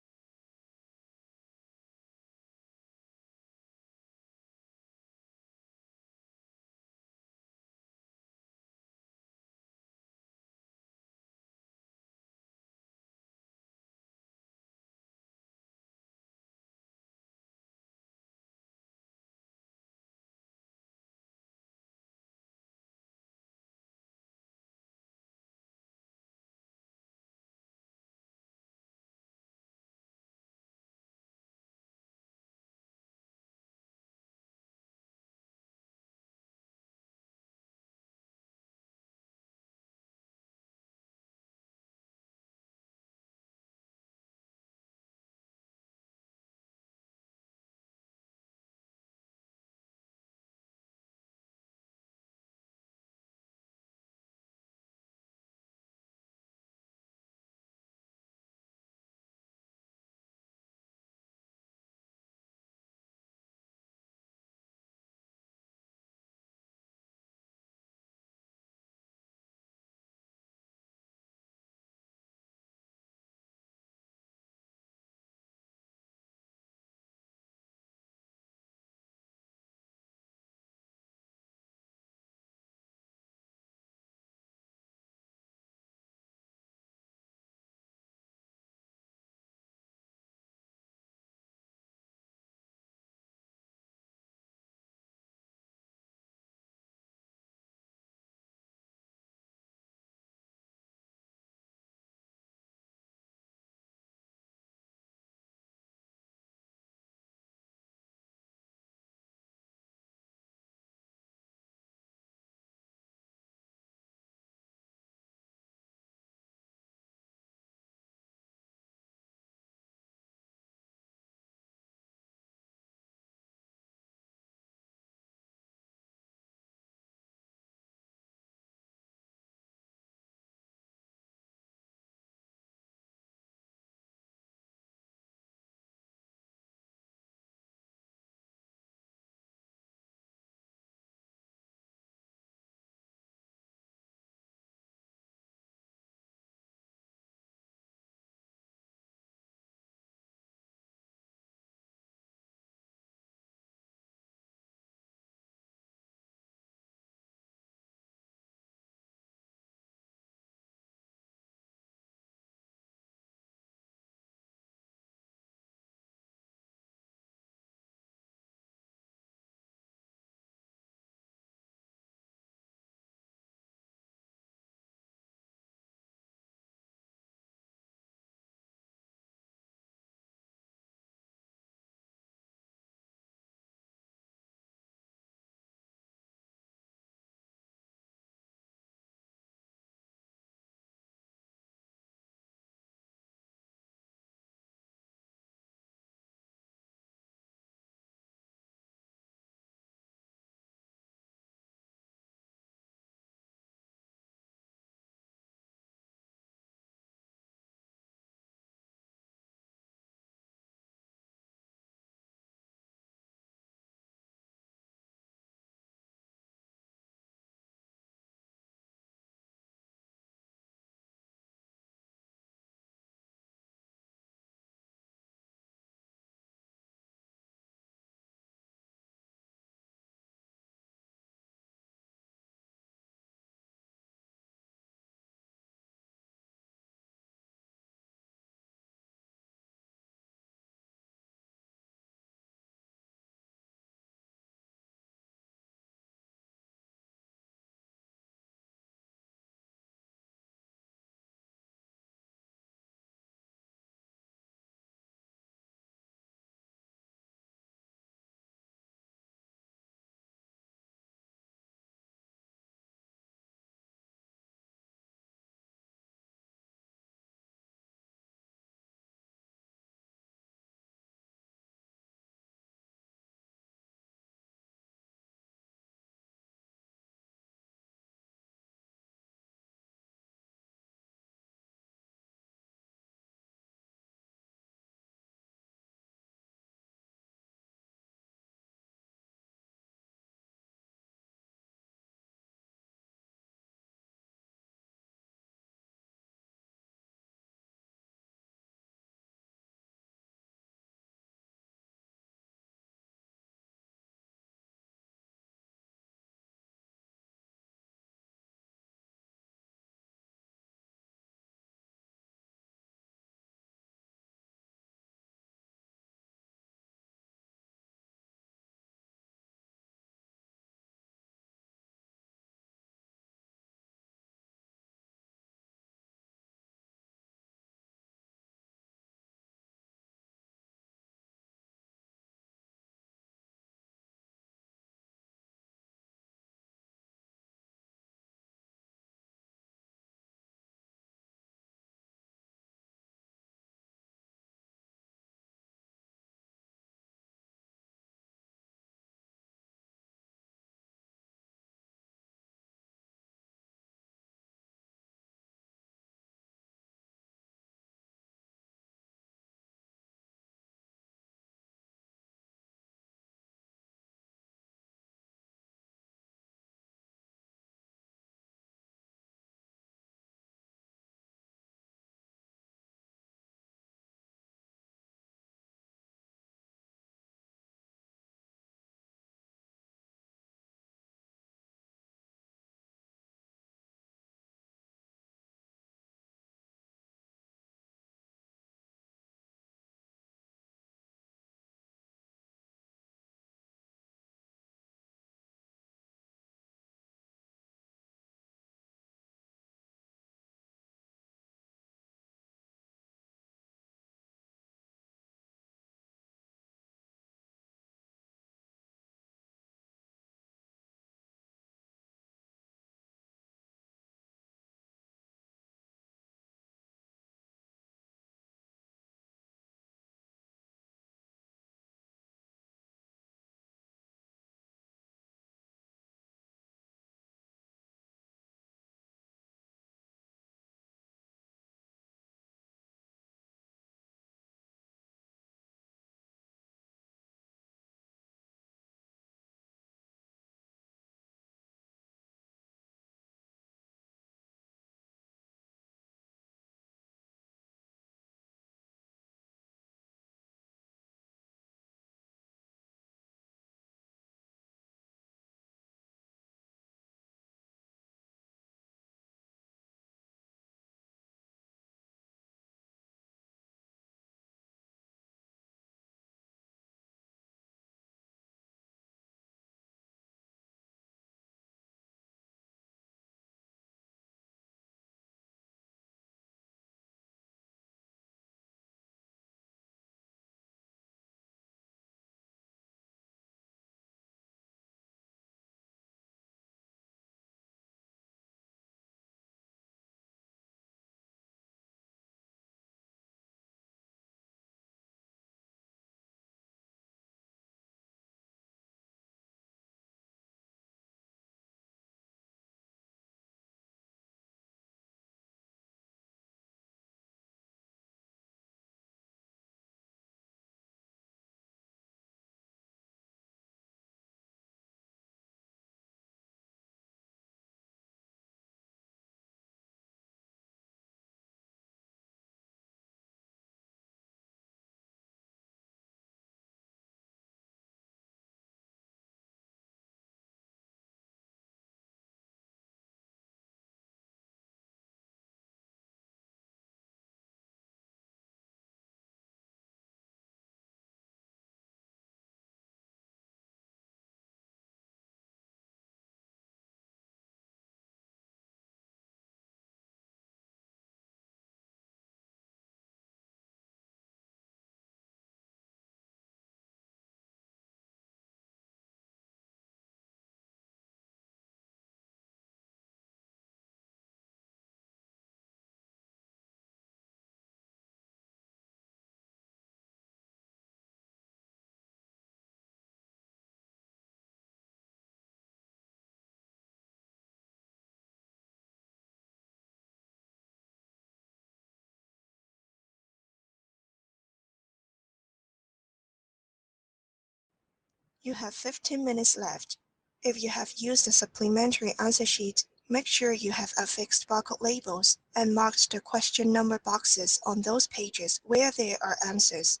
Speaker 1: You have 15 minutes left. If you have used the supplementary answer sheet, make sure you have affixed barcode labels and marked the question number boxes on those pages where there are answers.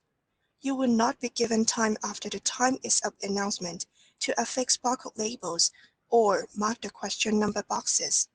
Speaker 1: You will not be given time after the time is up announcement to affix barcode labels or mark the question number boxes.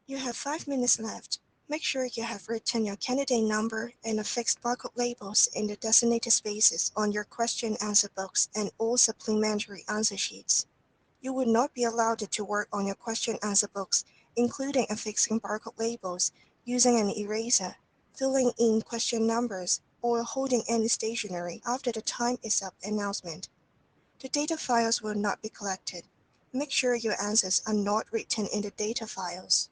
Speaker 1: You have 5 minutes left. Make sure you have written your candidate number and affixed barcode labels in the designated spaces on your question answer books and all supplementary answer sheets. You will not be allowed to work on your question answer books, including affixing barcode labels, using an eraser, filling in question numbers, or holding any stationery after the time is up announcement. The data files will not be collected. Make sure your answers are not written in the data files.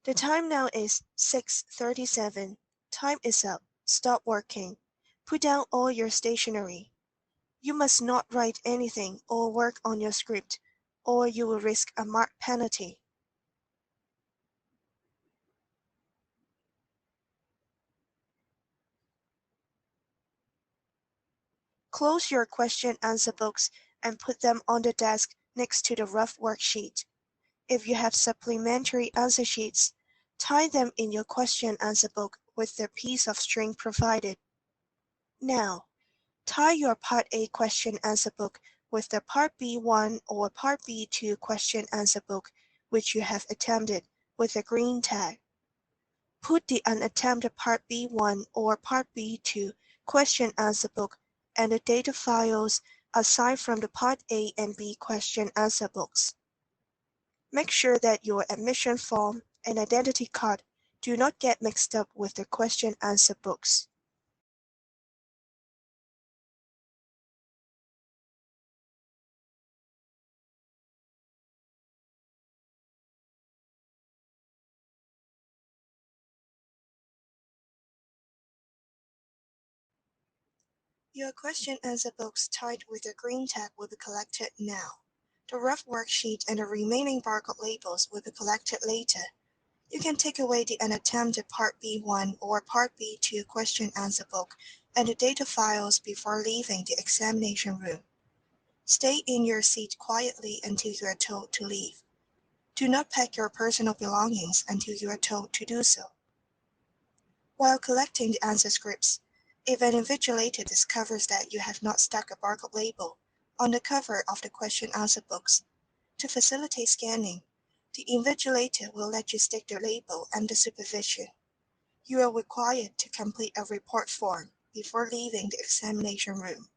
Speaker 1: The time now is 6:37. Time is up. Stop working. Put down all your stationery. You must not write anything or work on your script, or you will risk a marked penalty. Close your question-answer books and put them on the desk next to the rough worksheet. If you have supplementary answer sheets, tie them in your question-answer book with the piece of string provided. Now, tie your Part A question-answer book with the Part B1 or Part B2 question-answer book which you have attempted with a green tag. Put the unattempted Part B1 or Part B2 question-answer book and the data files aside from the Part A and B question-answer books. Make sure that your admission form and identity card do not get mixed up with the question-answer books. Your question-answer books tied with the green tag will be collected now. The rough worksheet and the remaining barcode labels will be collected later. You can take away the unattempted Part B1 or Part B2 question-answer book and the data files before leaving the examination room. Stay in your seat quietly until you are told to leave. Do not pack your personal belongings until you are told to do so. While collecting the answer scripts, if an invigilator discovers that you have not stuck a barcode label on the cover of the question-answer books, to facilitate scanning, the invigilator will let you stick the label under supervision. You are required to complete a report form before leaving the examination room.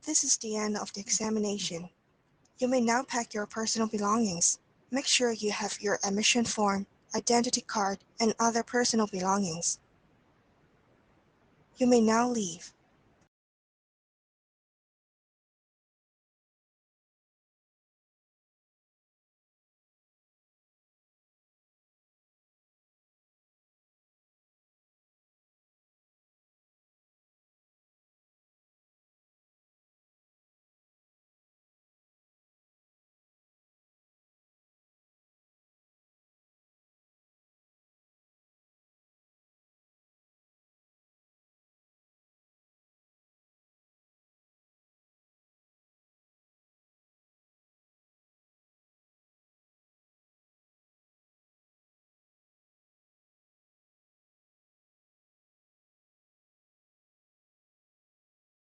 Speaker 1: This is the end of the examination. You may now pack your personal belongings. Make sure you have your admission form, identity card, and other personal belongings. You may now leave.